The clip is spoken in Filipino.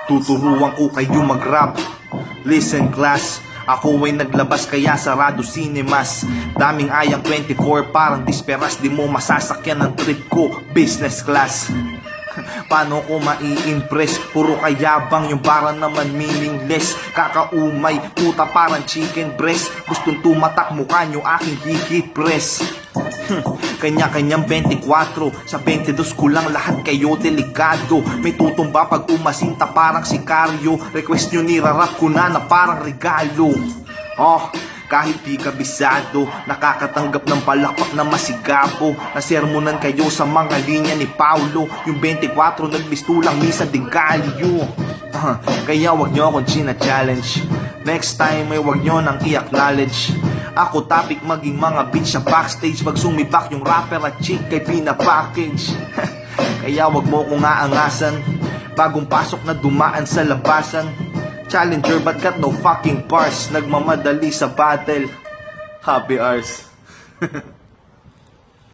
Tuturuan ko kayo mag-rap. Listen class, ako ay naglabas kaya sarado cinemas. Daming ayang 24 parang disperas. Di mo masasakyan ang trip ko, business class. Paano ko mai-impress? Puro kayabang yung para naman meaningless. Kakaumay, puta parang chicken breast. Gustong tumatak mukha nyo aking higit press. Kanya-kanyang 24. Sa 22 ko lang lahat kayo delikado. May tutumba pag umasinta parang sikaryo. Request nyo nirarap ko na parang regalo. Kahit di kabisado, nakakatanggap ng palakpak na masigabo. Nasermonan kayo sa mga linya ni Paulo. Yung 24 nagbistulang misa de Gallo. Kaya wag nyo akong china-challenge. Next time ay wag nyo nang i-acknowledge. Ako topic maging mga bitch sa backstage. Pag sumibak yung rapper at chick kay pinapackage. Kaya wag mo kong aangasan. Bagong pasok na dumaan sa labasan. Challenger but got no fucking bars. Nagmamadali sa battle. Happy hours.